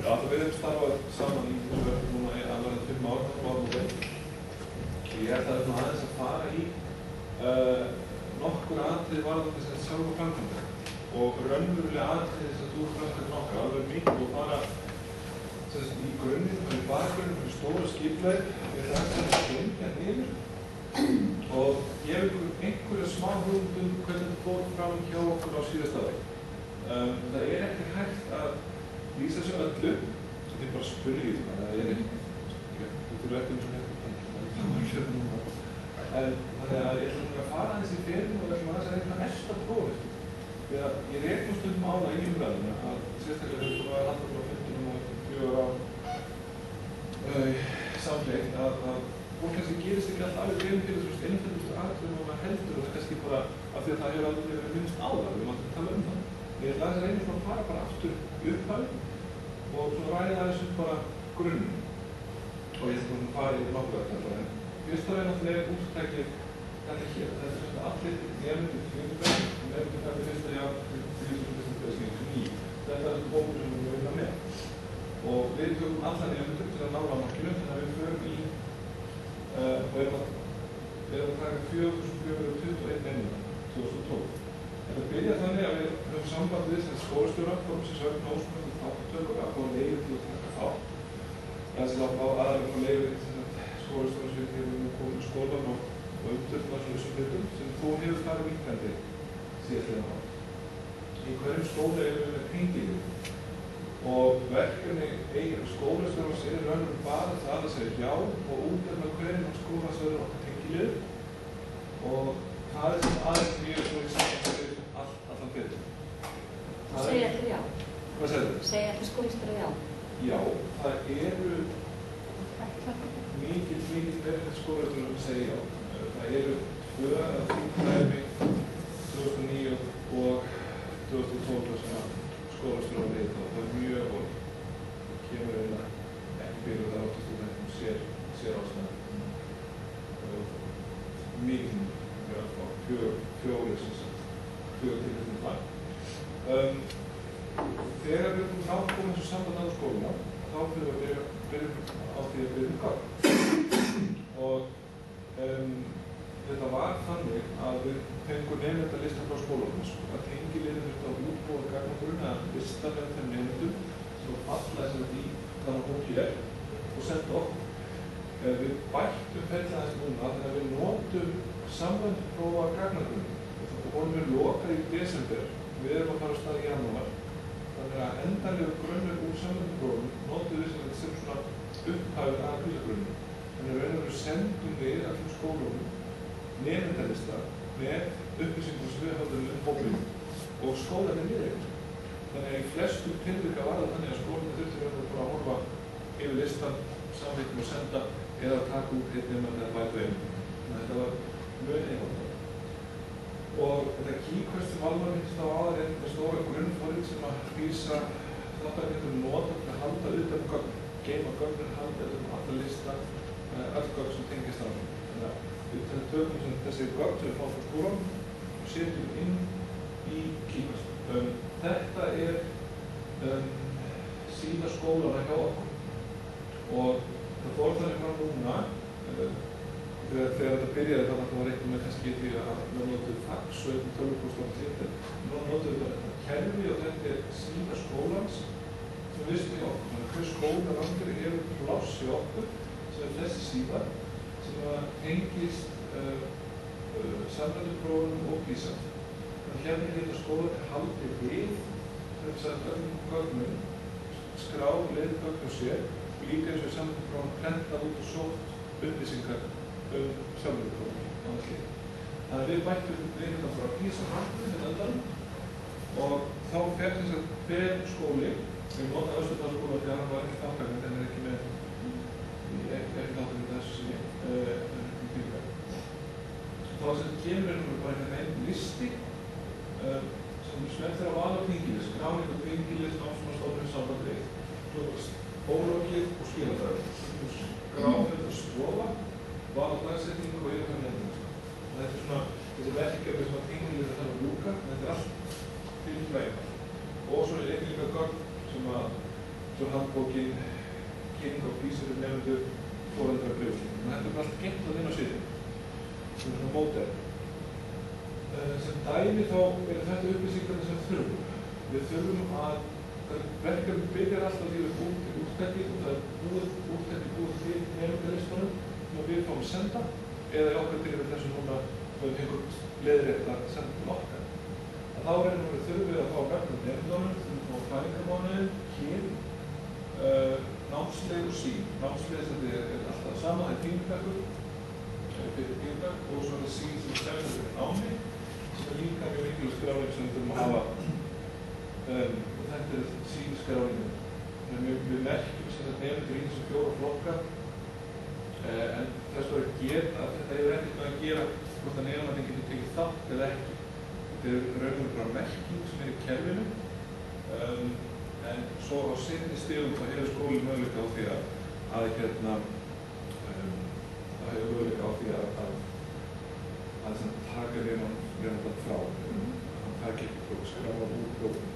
Já, það við hefum starfað saman í þessu verður núna alveg 5 ár, það var nú veit. Ég held að það aðeins að fara í nokkur atrið varðandi þess að sjálfa framkvæmda og raunverulega atrið þess að þú framkvæmda nokkar, alveg mikið og fara í grunninn, í bakgrunninn, fyrir stóra skipleið, við það að gengja niður og gefa ykkur einhverja smá hugmynd hvernig þetta fór fram hjá okkur á síðasta ári. Það ekki hægt að lýsa þessu öllu, svo þið bara spurði í það, það ekki rættum sem það var ekki núna. Þannig að ég ætla að fara aðeins í ferðinu og ætla aðeins að reyna mest að prófa þetta. Því að ég reiknum stundum á það í umræðinu að sérstaklega þegar það var alltaf frá 15 og 4 ár samfleytt að fólk kannski gerist ekki alltaf alveg grein fyrir þessu einföldustu atriðum og maður heldur og það kannski bara af því að það hefur aldrei verið minnst á það, við mátum tala það. Ég ætla aðeins að reyna að fara bara aftur upphæð og svona ræða aðeins bara grunninn og ég ætla að fara í nokkuð að þetta. Fyrst að náttúrulega úttækið þetta hér. Þetta svona allir nefndir fjöndubæð og nefndir þetta fyrsta jár til 1999. Þetta hópur sem við vinna með. Og við tökum alla nefndir til að ná lágmarkinu þannig að við förum í og erum að taka 4.421 nefndir 2012. Þetta byrjar þannig að við höfum samband við þessari skólastjóra, Þórsins Örn Ósmund og þáttökur að fá leyfi til að taka þátt. Þess að fá aðra fá leyfi skólastjóra sem hefur komið í skólan og umtöldum að þessum hlutum sem þó hefur farið minnkandi síðastliðin ár. Í hverjum skóla erum við með tengilið og verkefni skólastjórans raunverulega bara það að segja já og útnefna hverjum skólans verður okkar tengilið og það sem aðeins mjög svo í samfélagi allan fyrir. Segja allir já? Hvað segir þið? Segja allir skólastjóra já? Já, það eru mikið verið skólastjórar sem segja já. Það eru 2 að 3 dæmi 2009 og 2012 sem skólastjórar veit og það er mjög og kemur ekki fyrir það áttast og það sér ástæðan. Mikið fjórir tilfellum þar. Þegar við erum náttúrulega þessu samband á skóluna, þá fyrir við að byrja á því að byrja gagn. Og þetta var þannig að við fengum nemendalista frá skólanum, að tengiliðin þurfti að útbúa gagnagrunn að lista með þeim nemendum sem alla þess í þannig hóki og senda okkur. Við bættum ferla þess núna þannig að við notum samræmduprófa gagnagrunn og honum er lokað í desember. Við erum að fara af stað í janúar. Þannig að endanlegu grunnur úr samræmduprófum notum við sem svona upphæfið að hvísagrunni. Þannig að við sendum við allum skólunum nemendalista með upplýsingum sem við höfðum hópinn og skólanum niður. Þannig að í flestum tilvika var það þannig að skólanum þurfti bara að horfa yfir listan, samveitum og senda eða taka út einn nemandi eða bæta einn. Þannig að þetta var mjög einfalt. Og þetta keyquest sem Valmar minnst á áður er þetta stóra grunnforrit sem að vísa þetta getur nota til að halda utan gögn, geima gögnin, halda utan alla lista, öll gögn sem tengist á. Þannig að við tökum þessi gögn sem við fáum frá skólanum og setjum inn í keyquest. Þetta er síða skólana hjá okkur og það fór þannig frá núna þegar þetta byrjaði þannig að það var eitthvað með kannski því að við notum fax og eitthvað tölvupóst á Twitter. Nú notum við þetta kerfi og þetta er síða skólans sem vistum í okkur. Þannig að hver skóla rangur hefur pláss í okkur sem er þessi síða sem tengist samræmduprófunum og PISA. Þannig að hérna skólan haldið við þess að öllum gögnum skrá leiðgögn hjá sér og líka eins og samræmduprófun prentað út og sótt upplýsingar samræmduprófum á allir. Þannig að við bættum við þetta frá PISA-handinu með endan og þá fer þess að hver skóli, við notaði Östurdalsskóla því að hann var ekki þátttakandi en er ekki með þátttakandi þessu sinni. Þá sem kemur bara einn listi sem smettir á val á tengilið, skráning og tengilið, námsmannstofnun, sambandið, ólokið og skiladag. Skráfið og stofa, val á dagsetningu og yfirkvæm nefnum. Þetta er svona þessi verkefni sem að tengilið þarf að ljúka, þetta er allt til fræðar. Og svo er ekki líka gögn sem að svo handbókin, kynning og fýsir nefndur foreldrar og bréfslit. Þetta er allt geymt þarna inn á síðunni. Þetta er svona módel. Sem dæmi þá þetta upplýsingarnir sem þurfum. Við þurfum að verkefni byrjar alltaf því við búum til úttæki og það er úttæki búið til nefndarlistunum sem við fáum að senda eða í okkar til þessu núna við einhvern leiðrétt að senda til okkar. Þá þurfum við að fá verkefni nefndunum, þurfum að fá fæðingarmánuðinn, kyn, námsleið og sín. Námsleið þetta er alltaf sama, það er tímabekkur, fyrir tímabekk og svo er það sín sem stefnir fyrir námi sem er líka mjög mikilvæg skráning sem við þurfum að hafa. Og þetta er sín skráningin. Við merkjum sem þetta nefndir í þessu 4 flokka en þess var að geta að þetta hefur ekkert með að gera hvort að nefndin getur tekið þátt eða ekki. Þetta er raunverulega bara merking sem er í kerfinu en svo á seinni stigum þá hefur skólinn möguleika á því að taka reynandan frá hann taki ekki próf, skráða úr prófum.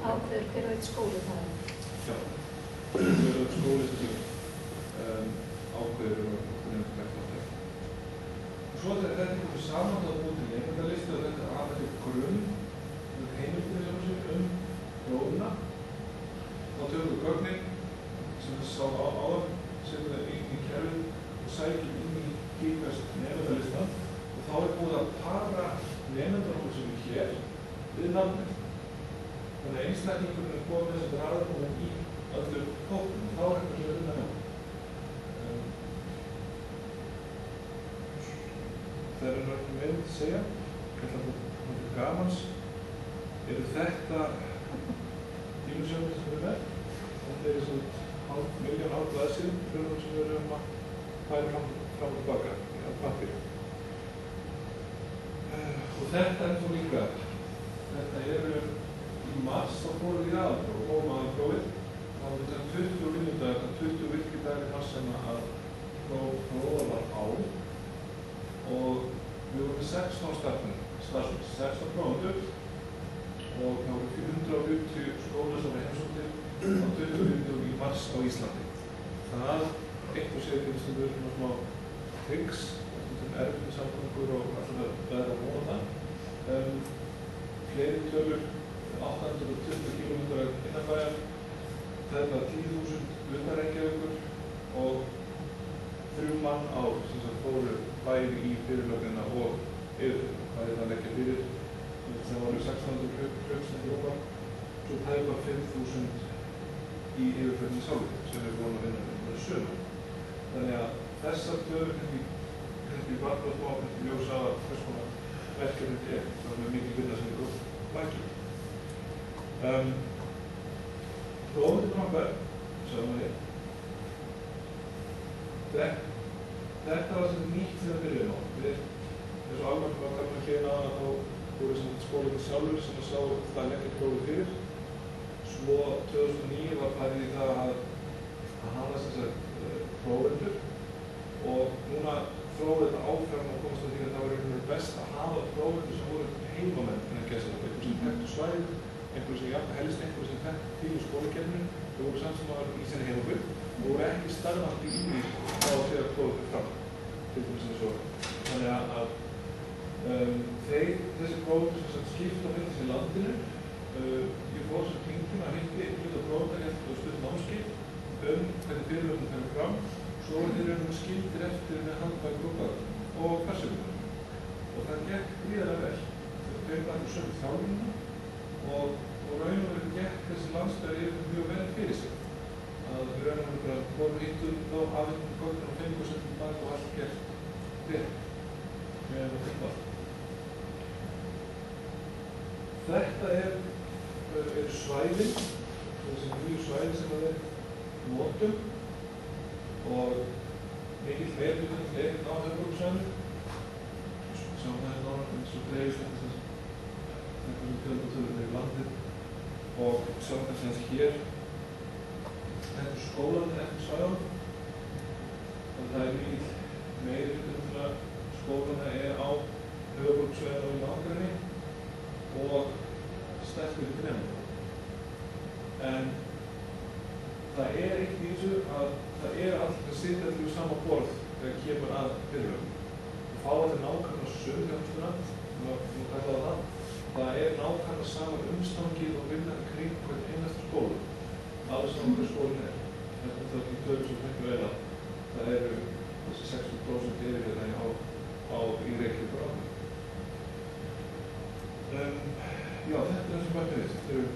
Ákveður hver og einn skóli það er? Já, hver og einn skóli sem ákveður Svo þetta er einhverju saman að búið til nefndarlistu og þetta er aðeins grunn heimildir prófuna. Þá tökum við gögnin sem við sáum áðan, setjum það inn í kerfið og sækjum inn í kíkast nefndarlistan og þá er búið að para nefndarhópur sem er hér við nafnið. Þannig að einstaklingurinn er komið með þessum raðarhópum í öllum hópum og þá er eitthvað sem er undan hjá. Það er ekki meira að segja, þetta gamans, eru þetta tímasjónir sem við með. Þetta er svona 500.000 blaðsíður frumum sem við erum að færa fram og tilbaka á pappír. Og þetta er svo líka, þetta eru í mars þá fórum við í aðalpróf og aðalprófið. Það var þetta 20 vinnudagar, 20 virkidagar í mars sem að prófa var á. Og við vorum með 16 starfsmenn, 16 prófandur og það voru 440 skólar sem var heimsóttir á 20 vinnum í mars á Íslandi. Það eitt og sér finnst við svona smá triks, erfið samgöngur og alltaf veðra og móta. Fleiri tölur, 820 km innanbæjar, þetta 10.000 utan Reykjavíkur og 3 mann á sem fóru bæði í fyrirlögnina og yfirfyrirlögnina. Það er það að leggja fyrir. Það voru 600 klukkstund rúma, svo tæpa 5.000 í yfirfyrirlögnina sjálf sem við vorum að vinna með sömu. Þannig að þessar tölur kannski varpa smá kannski ljósa að hvers konar verkefni þetta er. Það er með mikil vinna sem er góð baki. Prófið okkar, sjáum við. Þetta var sem nýtt sem við byrjuðum á. Eins og alveg var að hérna að þá voru skólarnir sjálfur sem að sá það leggja prófið fyrir. Svo 2009 var farið í það að hafa prófendur og núna þróið þetta áfram og komast að því að það var einhvern veginn best að hafa prófendur sem voru heimamenn en að gæsa þetta. Einhver sem þekktu svæðið, einhver sem helst einhver sem þekktu til í skólakerfinu. Þau voru samt sem var í sinni heimabögg og voru ekki starfandi í því þá að segja prófið fram. Til dæmis eins og þannig að þessi prófendur sem skipta á milli í landinu. Ég fór sem kringum að hitti hluta prófendar og stund námskeið hvernig fyrirlögnum fer fram. Svo þeir eru skildir eftir með handbækur og persónum. Og það gekk gríðarlega vel. Þau fengu sömu þjálfunina og raun og veru gekk þessi landsbæri mjög vel fyrir sig. Að við raun og veru vorum hittum þá afhentum gögnin og 5% bak og allt gert vel með að finna allt. Þetta eru svæðin, þessi nýju svæði sem við notum og mikill meirhlutin á höfuðborgarsvæðinu. Sjáum það hérna eins og dreifist þetta sem fjöldatölur í landið og sjáum það sem hér. Þetta er skólarnir eftir svæðunum. Það er mikill meirhlutin til að skólarna er á höfuðborgarsvæðinu og í nágrenni og stærst fyrir nefnum. En það eitt í þessu að það alltaf að sitja allir á sama borð þegar kemur að fyrirvöldum. Og fá allir nákvæmlega sömu þjónustuna, það nákvæmlega saman umstangið og vinnan kring hvern einasta skóla. Alveg saman hver skólinn er. Þetta er það í tölum sem fengið vel að það eru þessi 60% yfirleiðinni í Reykjavík og Akureyri. Já, þetta er þessi markmiðið. Þetta eru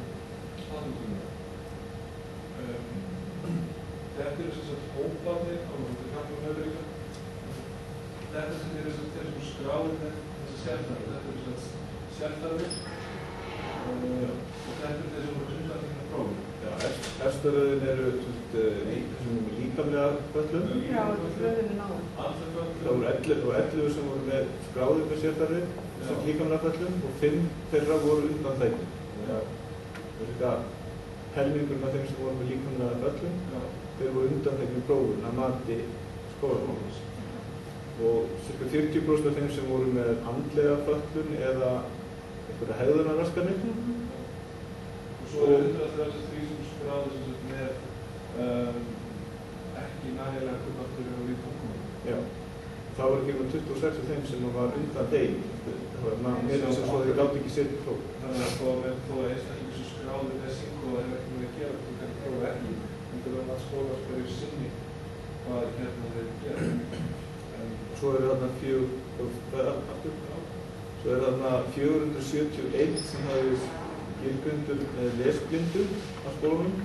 aðlutuna. Þetta eru sem sagt hóparnir, þetta er kannski með líka. Þetta sem eru sem skráðir þessi sérþarfir. Þetta eru sem sagt sérþarfir og þetta eru þeir sem voru undantekna prófum. Já, efstaröðin eru líkamlega föllum. Já, röðinu náðan. Það voru 11 sem voru með skráðir með sérþarfir, sem líkamlega föllum og 5 þeirra voru undanþegin. Þetta helmingurinn af þeim sem voru með líkamlega föllum, þeir voru undanþegin prófun að mati skólafólks. Og cirka 40% af þeim sem voru með andlega föllun eða einhverja hegðunarraskanir. Og svo eru 133 sem skráðu með ekki nægilega kunnáttur og við tungumál. Já, það voru ekki 26 af þeim sem var undanþegin. Það var meira sem svo þeir gátu ekki setja próf. Þannig að þó að einstaklingur sem skráðu með syngu og hefur ekki með að gera þú kannski prófa ekki, myndir það að skóla hverju sinni hvað þeir gera. Svo eru þarna 471 sem hafi skilgreindur með lesblindu á skólanum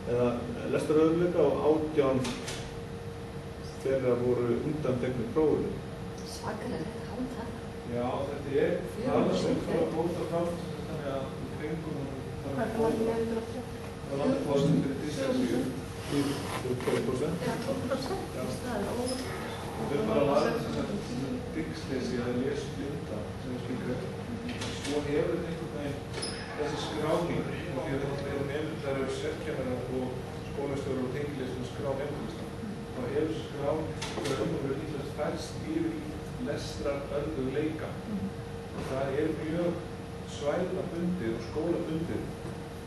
eða lestaröðuleika og 18 þeirra voru undanþegnir prófinu. Svakalega þetta hálf það. Já, þetta er það sem þarf að bóta fram þannig að kringum Hvað er það nefndur á það landa fórstum fyrir dyslexíu. 12%. Já, 12%. Það er óvægt. Þetta er bara varðið dyslexí eða lesblinda sem er skilgreint. Svo hefur þetta einhvern veginn þessi skráning og því að það eru sérkennarar og skólastjórar og tengilist sem skrá nefndurlistan. Þá hefur skráning líklega færst yfir í lestrarörðugleika. Og það mjög svæðabundið og skólabundið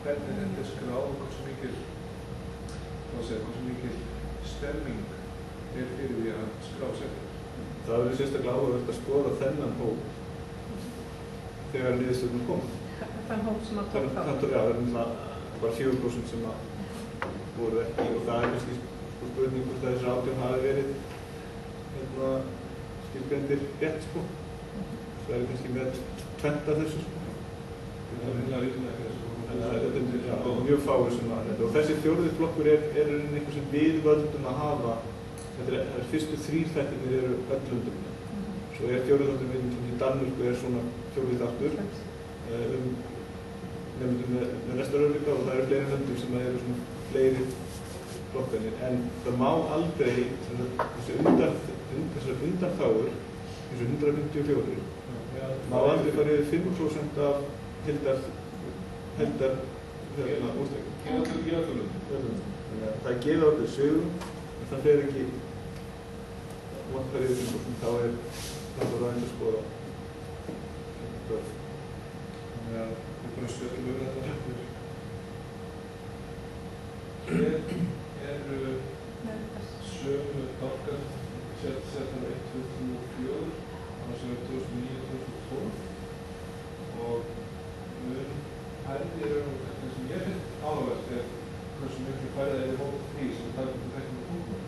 hvernig þetta er skráð og hversu mikil stemming er fyrir því að skrá sérkennar. Það verður sérstaklega áhugavert að skoða þennan hóp þegar niðurstöðunum kom. Þann hóp sem að tók þá. Það er bara 4% sem voru ekki og það er kannski spurning hvort að þessar 18 hafi verið skilgreindir rétt sko. Það er kannski með 20 af þessu sko. Það er ríðlega Þetta er mjög fáir sem að þetta og þessi fjórði flokkur er eitthvað sem við völdum að hafa. Þetta er fyrstu 3 þættirnir eru öllundum. Svo er fjórði þáttur í Danmörku er svona fjórði þáttur nefndum með lestaröðuleika og það eru fleiri löndum sem eru svona fleiri flokkanir en það má aldrei þessar undanþágur eins og 154 má aldrei fara yfir 5% af heildar úrstækjum. í öllum. Þannig að það gefa allir sögum en það fer ekki vant fara yfir 5% þá er það bara að skoða Þannig að við búum að spjöldum þetta eftir. Hér eru sömu dálkar settar 1, 2, 3 og 4 annars er 2009 og 2012 og mun hærri það sem ég finnst áhugavert er hversu miklu færið er í hóp 3 sem það er með tungumál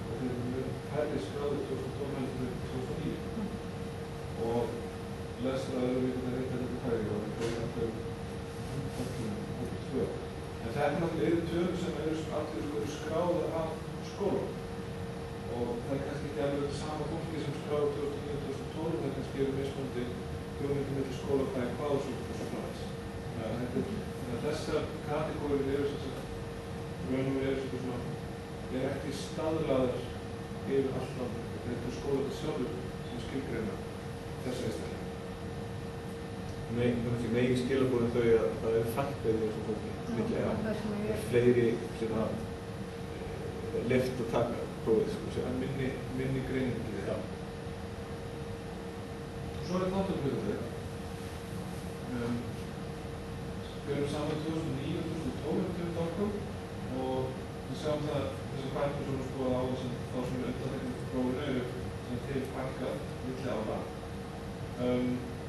og þeir eru mun hærri skráður 2012 heldur 2009 og lestraröðugleika þetta færið og það er hóp 2. En þetta náttúrulega tölur sem allir skráðar af skólum og það er kannski ekki alveg sama fólki sem skráður 2009-2012 það kannski eru mismunandi hugmyndum milli skólafræði hvað og svo framvegis. Þannig að þessar kategóriur eru ekki staðlaðar yfir allt landið. Þetta er skólarnir sjálfur sem skilgreina þessa einstaklinga. Megin skilaboðin þau að það er fækkað í þessu fólki. Það er fleiri sem að left að taka prófið. Það er minni greining í þetta. Svo er þáttökuhlutverk. erum saman 2009 og 2012 árgöng og við sjáum það þessar bækur sem við skoðum á þá sem við undanteknum prófinu eru til pakkað milli ára.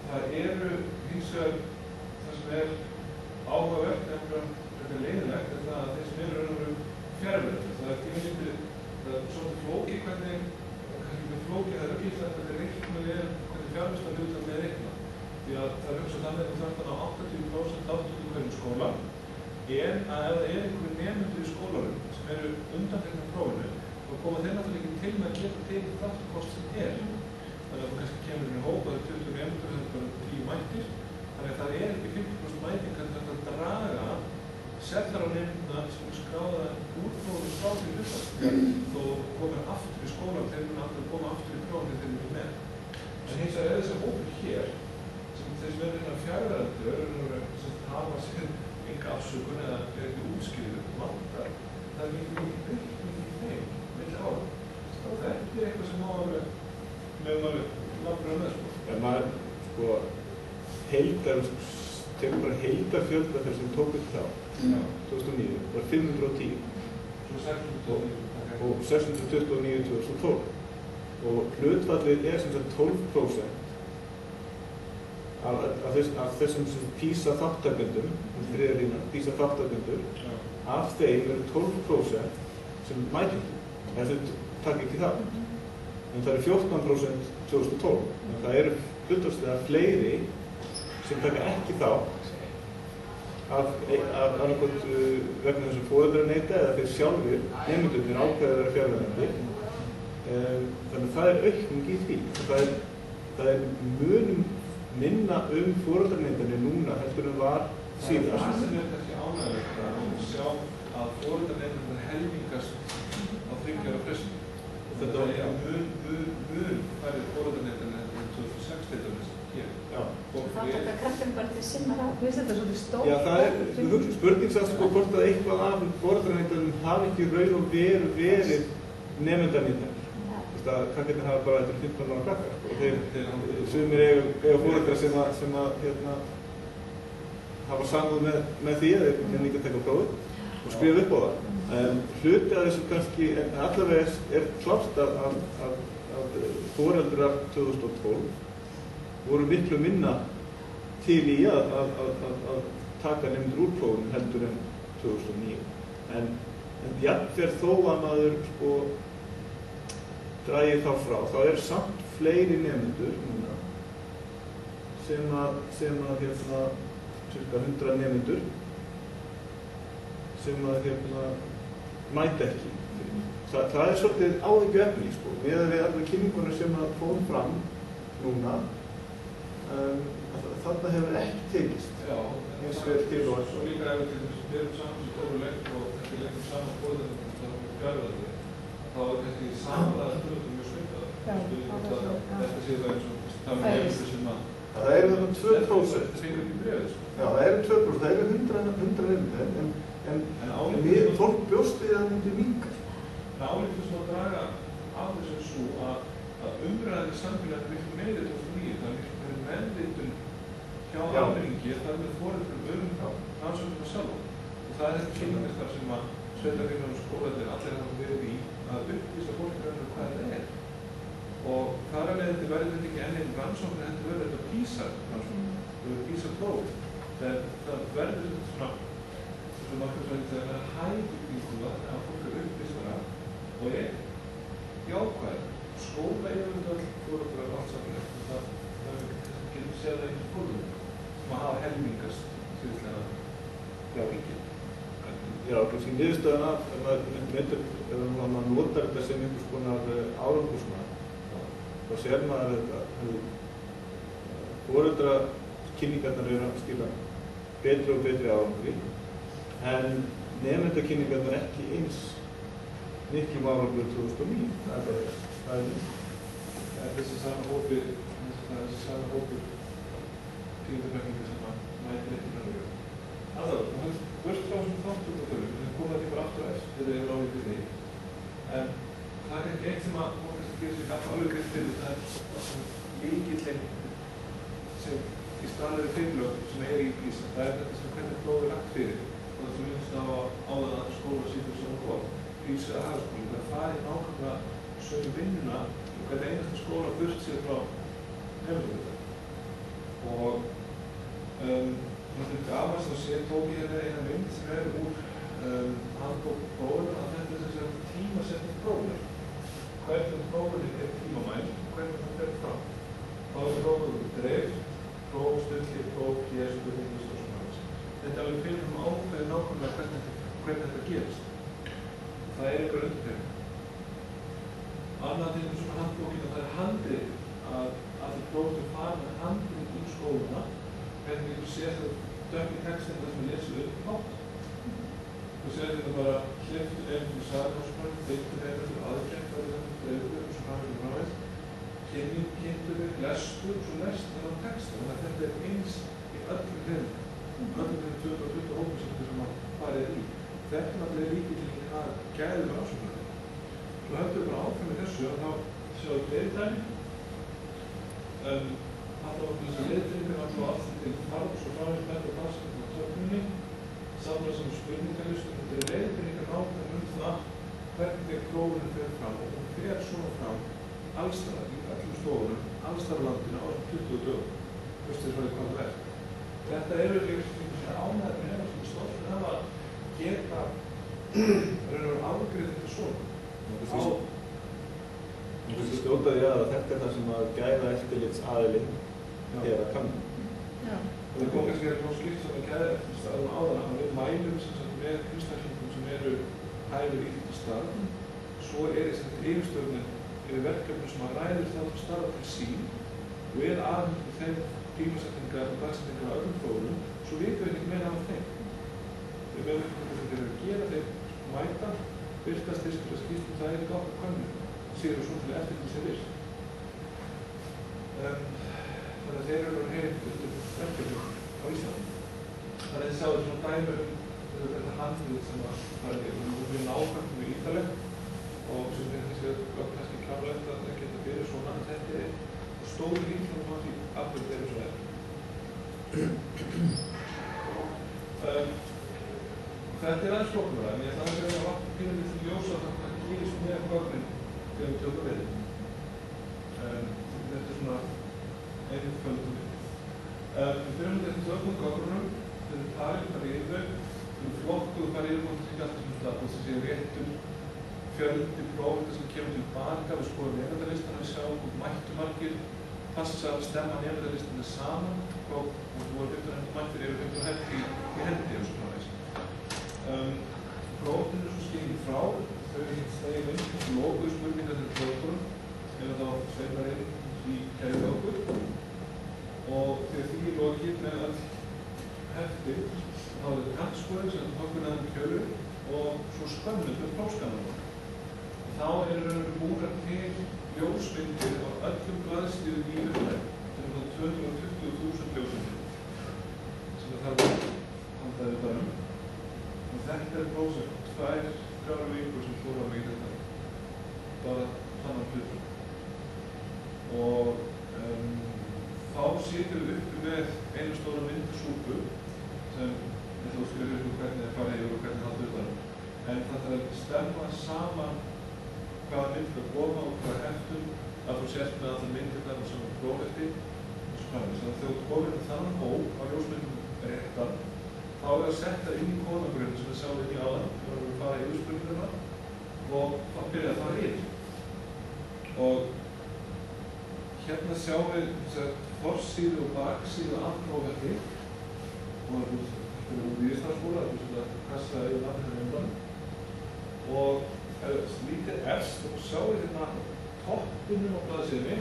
Það eru hins vegar það sem áhugavert en leiðilegt er það að þeir sem eru fjarverandi. Það er svolítið flókið hvernig flókið það er upplýst að hvernig reiknað hvernig fjarvistarhlutfall er reiknað. Því að það er hugsað þannig að þú þarft að ná 80% þátttöku í hverjum skóla en að ef það er einhverju nemendur í skólanum sem eru undanteknum prófinu þá koma þeir náttúrulega ekki til með að geta tekið þátttökukost sem er. Þannig að þú kannski kemur inn í hóp og það er 20 nemendur og það er bara 10 mættir. Þannig að það er ekki 50% mæting að þetta draga sellar á nefndina sem skráða útprófum frá því hlutast. Þó komur aftur í skólan, þeir munu aftur að koma aftur í prófum þegar þeir eru með. En hins vegar þessi hópur hér, sem þeir sem eru fjarverandi, sem hafa sér enga afsökun eða er ekki útskýrðu, vantar, það er mikið aukning í þeim, milli ára. Þetta er eitthvað sem maður með, En maður, tegur bara heildarfjölda þeir sem tók upp þá, 2009, var 510 og 629 2012 og hlutfallið er sem sagt 12% af þessum PISA þátttakendur, þriðja línan, PISA þátttakendur, af þeim eru 12% sem mæta ekki, þessu taka ekki það. En það eru 14% 2012, en það eru hlutfallslega fleiri sem taka ekki þátt annarkot vegna þess að foreldrar neita eða þeir sjálfir nemendurnir ákveða að vera fjarverandi. Þannig að það er aukning í því. Það er munum minna foreldrarneitanir núna heldur en var síðan. Það sem er kannski ánægilegt að sjá að foreldrarneitanir helmingast á 30 ára fresti. Þetta er mun færri foreldrarneitanir en 2006 til dæmis hér. Það taka kraftinn bara til sinna ráð. Mér finnst þetta svolítið stórt. Já, það er spurningsast hvort að eitthvað af foreldrarneitanum hafi ekki raun og veru verið nemendarneitanir. Krakkarnir hafa bara þetta 15 ára krakkar og þeir sumir eiga foreldrar sem hafa samúð með því að þeir kenna ekki að taka prófið og skrifa upp á það. Hluti af þessu kannski, en allavega er klárt að foreldrar 2012 voru miklu minna til í að taka nemendur úr prófinu heldur en 2009. En jafnvel þó að maður dragi þá frá, þá er samt fleiri nemendur núna sem að cirka 100 nemendur sem að mæta ekki. Það er svolítið áhyggjuefni, miðað við allar kynninguna sem að fórum fram núna, þarna hefur ekki tekist. Já, eins og líka ef við erum saman sem stóru leik og ekki leikum saman skoðum fjarverandi, þá er kannski samlaða stundum mjög svipað. Þetta séu það eins og það með nefndur sem að... Það eru þarna 2%. Þetta fengur ekki bregðið, Já, það eru 2%, það eru 100 nefndur, en fólk bjóst við að það myndi minnka. Það álítur sem að draga af þessu svo að umræðin í samfélaginu miklu meiri 2009, það er miklu meðvitun hjá almenningi, það er með foreldrum rannsóknina sjálf. Og það er þetta kynningarstarf sem að sveitarfélögin og skólarnir allir hafa verið í að upplýsa fólk hvað þetta er. Og þar af leiðandi verður þetta ekki enn einn rannsókn heldur verður þetta PISA-rannsókn, það verður PISA-próf. Það verður svona nokkur svona þegar það er hægubíkuða að fólk upplýsara og jákvæð. Skóla yfirvöld foreldrar allt saman það getum séð það í skólum sem að hafa helmingast síðustlega ríkið. Já, kannski niðurstöðuna ef maður notar þetta sem einhvers konar árangursmat þá sér maður þetta foreldrakynningarnar eru að skila betri og betri árangri en nemendakynningarnar ekki eins miklum árangur 2009. Það er þessi sama hópur tíundabekkinga sem að mætir ekki náttúrulega. Aðalveg, burt frá þessum þáttökutölum, við komum þetta bara aftur aðeins þegar við erum álítið því. En það er ekki eitt sem að fólk kannski fyrir sig alveg greið fyrir það er lykillinn sem í staðlega fyrirlög sem er í PISA. Það er þetta sem hvernig prófið er lagt fyrir. Og það sem minnst á áðan að skóla sýtur saman góð. PISA eða hagaskóli, það farið nákvæmlega sömu vinnuna og hvernig einasta skóla burt sér frá nefnum þetta. Og það er gafast að sé tók ég hérna eina mynd sem er úr handbók prófinu að þetta er þess að tímasetning prófinu. Hvernig prófinu er tímamæl og hvernig það fer fram. Þá er prófinu dreif, próf, stulli, próf, spurninglist og svona þess. Þetta er alveg fyrir ákveðið nákvæmlega hvernig þetta gerist. Það er einhver undirtegn. Annað til svona handbókina, það er handrið að þið prófum fara með handrið í skóluna hvernig þú sér það dökk í textin það sem lesið upp hátt. Þú sér þetta bara hliftu einhverju sagnásmörn, beittu hefur, aðgætt, dreifur og svo framvegð. Kynntur við, lestur og svo lest þennan texta. Þannig að þetta er eins í öllum þeim 2020 hópusöfnir sem að farið í. Þetta er náttúrulega líkillinn að gæðum rannsóknarnar. Svo höfum við bara áfram með þessu að þá sjáum við fleiri dæmi. Alltaf okkur þessar leiðbeiningar, alltaf allt til farg og svo framvegð með og danskjöfn á töfnunni, samlað sem spurningalistum. Þetta er leiðbeiningar nákvæmlega það hvernig prófinu fer fram og hún fer svona fram allstaðar í öllum stofunum, allstaðar á landinu á 20 dögum. Veistu þér hvað það er? Þetta eru líka ánægðir með hérna stofnir hafa að geta afgreitt þetta svona. Þú veist skjótaði að þetta er það sem að gæða eftirlits aðilinn er að kanna. Það kom kannski að það slíkt sem að gæða eftirlits aðilinn áðan að við mælum með einstaklingum sem eru hæfir í þetta starf. Svo er yfirstjórnin yfir verkefni sem að ræður það að starfa til sín og er aðeins þeim tímasetningar og dagsetningar á öllum prófum, svo vitum við ekki meira af þeim. Við meðum ekki að gera þeim mæta, virtast þess að skýrstum það er gátt að kannu, sér og svo til eftir því sem virst. Þannig að þeir eru heilt verkefni á Íslandi. Þannig að þið sjáum svona dæmi þetta handrið sem að það er nákvæmt mjög ítalegt og sem er kannski klálega að það geta verið svona en þetta er stóri líknum á því aftur þeirra svo þetta er aðeins flóknara en ég ætla að segja að vatn pínur við því ljósa að það gerist með gögnin þegar við tökum við þetta er svona einföldum við fyrir þetta tökum gögnunum þegar við talum þar í yfir flokku og þar í yfir og þessi réttum fjöldi prófið sem kemur tilbaka, við skoðum nefndalistan við sjáum hvort mættu margir passa að stemma nefndalistan saman og þú voru 15 mættir eru 15 hætti í hendi og svona þess. Prófin er svo skilin frá, þau stegið inn lokuð spurningar til prófum eða þá sveifar inn í kæðu okkur og þegar því er lokið með all hefti þá er þetta kantskoðing sem okkur neðan kjölu og svo skömmum með prófskannan. Þá eru búnar til ljósmyndir á öllum blaðsíðum í umræðu, sem er 220.000 ljósmyndir, sem það þarf að halda utanum. Og þetta er prófsett 2-3 vikur sem fórum við í þetta, bara saman hlutum. Og þá sitjum við uppi með einu stóra myndsúpu, sem ég ætla að skilja hvernig það er farið yfir og hvernig það halda utanum. En það þarf að stemma saman hvaða myndir að koma og hvaða heftum að þú sést með allar myndirnar sem er prófefti og svo framvegis. Þannig að þegar þú komir með þannan hóp á ljósmyndum réttan þá er að setja inn í kóðagrunni sem við sjáum í áðan þegar við fara í yfirspurninguna og þá byrja að fara yfir. Og hérna sjáum við forsíðu og baksíðu af prófefti og það er úr Íslandsskóla, það er kassa yfir landinu umvann og lítið efst og sjáu hérna toppinum á blaðsíðunni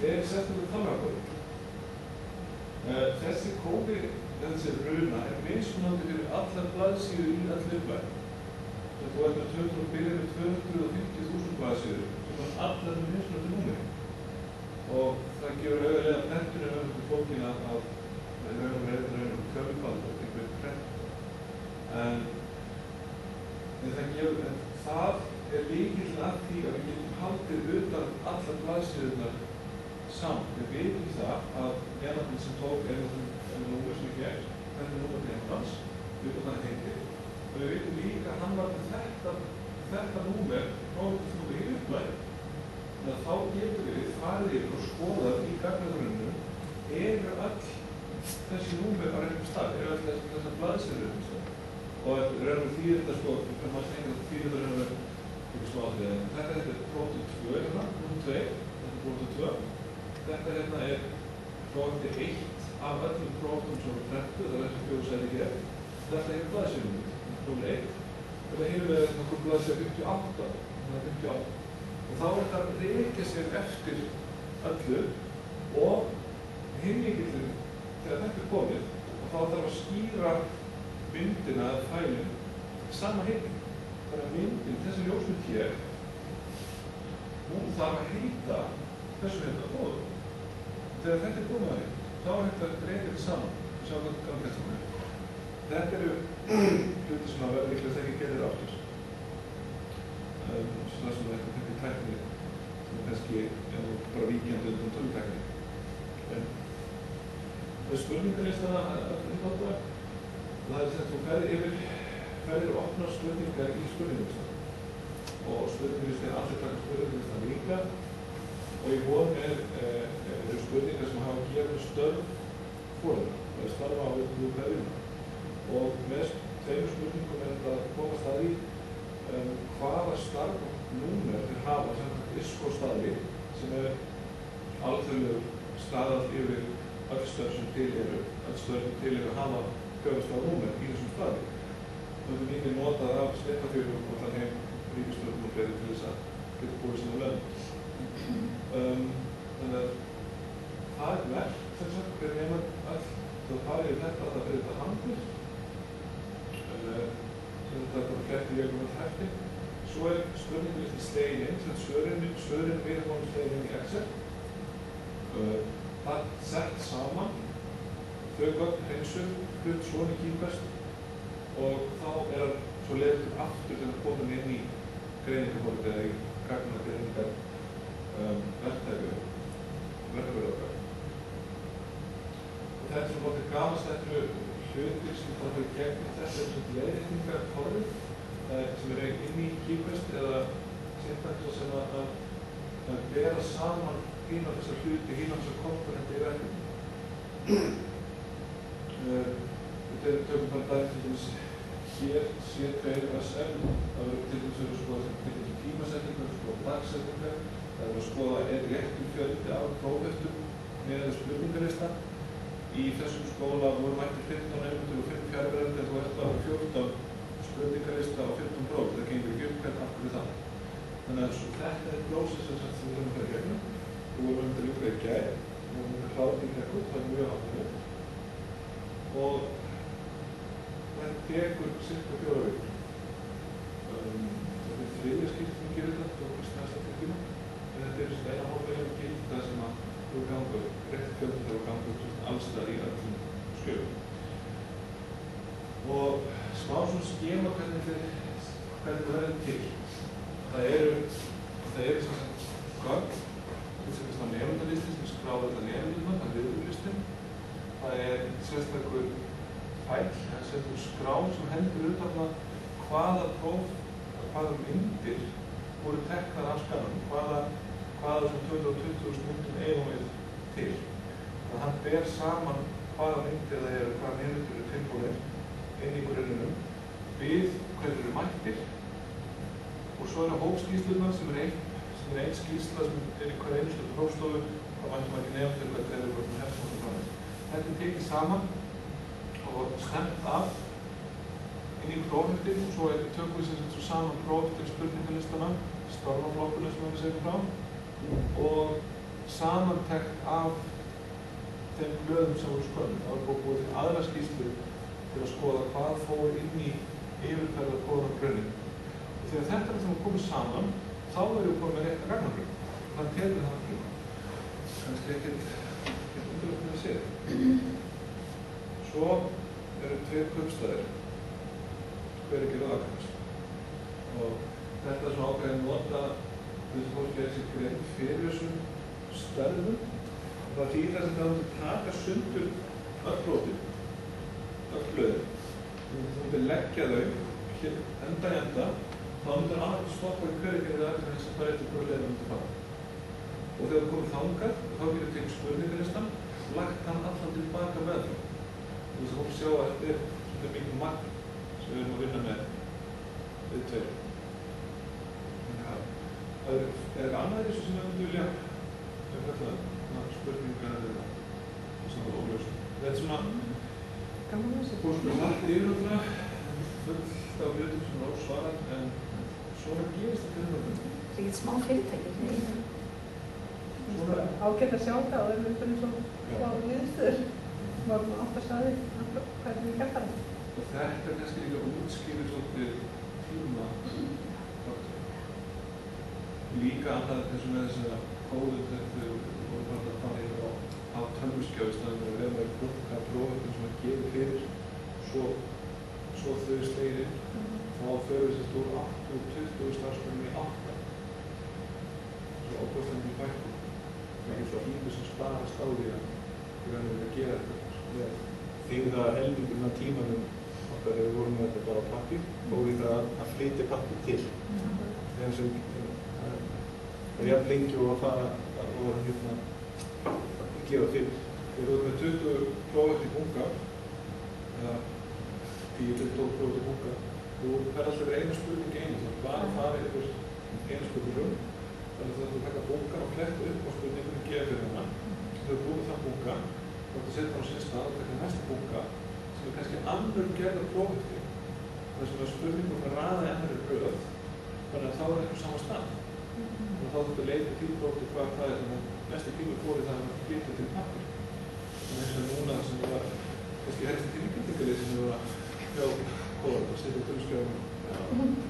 er sérstaklega talnakóði. Þessi kóði, þessi runa, er mismunandi fyrir allar blaðsíður í allir upplæð. Þú ert með 250.000 blaðsíður sem er allar með mismunandi númeri. Og það gefur auðvitað að prenturinn auðvitað fólkin að það er auðvitað köfufald og einhver prent. En það er líkill að því að við getum haldið utan allar blaðsíðurnar saman. Við vitum það að nefnarnir sem tók númer sem ég gerð þetta númer prófnúmer í upplæði. Þannig að þá getur við farið yfir og skoðað í gagnagrunnum eru öll þessi númer á réttum stað, eru öll þessar blaðsýður réttum stað. Og raunum því þetta sko, þegar maður segir að því þetta raunum ekki svo aðrið. Þetta er prófnúmer 2 hérna, númer 2, þetta er prófnúmer 2. Þetta hérna er prófnúmer 1 af öllum prófnum sem eru prentuð, það er þessi 4 sæti hér. Þetta er blaðsýður, númer 1. Þetta hinum við nokkur blaðsýður 58, það er 58. Og þá er þetta að reykja sér eftir öllu og hinmikillin þegar þetta er komið og þá þarf að skýra myndina eða fælinn sama heiting. Þannig að myndin, þessi ljósmynd hér, hún þarf að heita þessu hérna góðum. Þegar þetta er komið aðeins, þá er þetta að reykja þetta saman og sjá hvað þetta gæti saman. Þetta eru hluti sem að verða líklega þegar ekki gerir aftur. Svona sem þetta er tækni sem kannski bara víkjandi undan tölvtækni. Það er spurningarlistana það er sem þú ferðir opnar spurningar í spurningarlistan og spurningarlistan er allir taka spurningarlistan líka og í von eru spurningar sem hafa gefið störf foreldra eða starfa á hverjum og með tveimur spurningum er þetta að komast að því hvaða starf númer þeir hafa sem ISCO-staðli sem er alþjóðlegur staðall yfir öll störf sem til eru að hafa höfuðstað númer í þessum staði. Það er mikið notað af stéttarfélögum og þannig ríkisstjórnum og fleiri til þess að geta búið sinna lönd. Þannig að það er verk sem sagt fyrir nefnum öll þá farið yfir þetta að það fyrir þetta handil sem þetta er bara gert í einhverjum öll hætti. Svo er spurningarlistin slegin inn, svörin við honum slegin inn í Excel. Það sett saman, þau gögn hreinsuð, hlut svona kýrfest og þá er það svo leiður aftur þegar það komin inn í greiningarborð eða í gagnagreiningar verkefæðokkar. Og þetta sem bóttir gamast þetta eru hlutir sem það fyrir gegnum þetta er svona leiðréttingartorfið sem er inn í kýrfest eða syntaxa sem að bera saman hína þessar hluti, hína þessar komponenti í verkefni. Við tökum bara dæmi til dæmis hér C2SL, það verður til dæmis að skoða tímasetningar, skoða dagsetningar, það verður að skoða réttum fjöldi af prófeftum með spurningarlista. Í þessum skóla voru mættir 15 nemendur og 5 fjarverandi en þú ert að 14 spurningarlista og 15 próf, það gengur ekki upp hvernig af hverju það. Þannig að þetta er prósess sem við höfum fyrir gegnum. Við vorum að ljúka í gær, við vorum að klára í gekkur, það er mjög hafðið. Og þetta tekur cirka 4 vikur. Það er þriðja skipt sem gerir þetta, það er næsta tíma. En þetta er eina hálfveginn gilda sem að þú ganga rétt fjöldur og ganga allstaðar í öllum skjöfum. Og smá svona skema hvernig það verður til. Það eru svona gögn sem er nefndalistin sem skráður þetta nefndilmann, það er viðurlistin. Það er sérstakur fæll, það er sérstakur skrá sem hendur utan hvaða próf, hvaða myndir voru teknar af skananum, hvaða sem 220.000 myndum eigum við til. Þannig að hann ber saman hvaða myndir það eru, hvaða nemendur eru tilbúinir inn í grunnunum við hverju eru mættir. Og svo eru hópskýrslunar sem er ein skýrsla sem er í hver einustu prófstofu og mættum ekki nefndir hvað þetta er með hefnum og þannig. Þetta er tekið saman og stemt af inn í prófheftin og svo tökum við sem saman próf til spurningarlistana, starfaflokkuna sem við segjum frá og samantekt af þeim blöðum sem voru skoðum. Það var búið til aðra skýrslu til að skoða hvað fór inn í yfirferðar prófargrunnin. Og þegar þetta er það komið saman, þá erum við komið með rétt að gagnagrunn. Það telur það tíma. Kannski ekkert undirlöfnir að segja. Svo eru 2 kaupstaðir. Hver ekki Rauðakross. Og þetta er svona ákveðin nota þess að fólk er sér grein fyrir þessum stærðum. Það þýðir þess að það myndi taka sundur öll prófin, öll blöðin. Þú myndi leggja þau enda í enda þá myndir annað stoppa í hverju eða eftir þess að fara eftir hverju leiðum myndir fara. Og þegar þú komið þangað, þá getur tekið spurningarlistan og lagt hann allan tilbaka með því. Þú veist að fólk sjá að þetta er svolítið mikið magn sem við erum að vinna með við tveir. Er annað þessu sem við myndum vilja spurningar eða svona óljóst? Þetta er svona Gaman þessu. fólk er allt yfirlega fullt af hlutum sem er ósvarað en svona gerist þetta umhverfum. Það er ekkert smá fyrirtæki. Ágætt að sjá það og það er svona svo viðstöður. Varum alltaf staðið hvernig við gert það. Og þetta er kannski líka útskýrið svolítið tíma líka annað þessu með þess að kóðum þetta voru bara að fara yfir á tölvuskjá í staðinn og vera með bunka prófum sem að gefa fyrir svo þau slegir inn þá förum við sérst úr 8 og 20 starfsmennum í 8 svo ábúðstændi í bækkum það er ekki svo tími sem sparast á því að gera þetta Fyrir það helmingurinn af tímanum okkar ef við vorum með þetta bara á pappír fór í það að flytja pappír til þeim sem er jafn lengi og að fara og gera fyrir. Við erum með 20 prófum í bunga eða 10-12 prófum í bunga og það er alltaf verið eina spurning einu þú bara að fara yfir einu spurningum þannig að þú taka bungan og fletta upp og spurningunni gefa fyrir hana þú hefur búið þann bunga og þú setja hann á sinn stað og taka næsta bunga sem er kannski annar gerðar prófum þar sem er spurningum að raða í annari röð þannig að þá er eitthvað sama stað og þá þurftu að leita til prófum hvað það er þannig að næsta tíma fóri það að flytja til pappir þannig eins og núna sem það var kannski helst til íkvæmtingalið sem það var hjá kóðan að setja tölskjáðum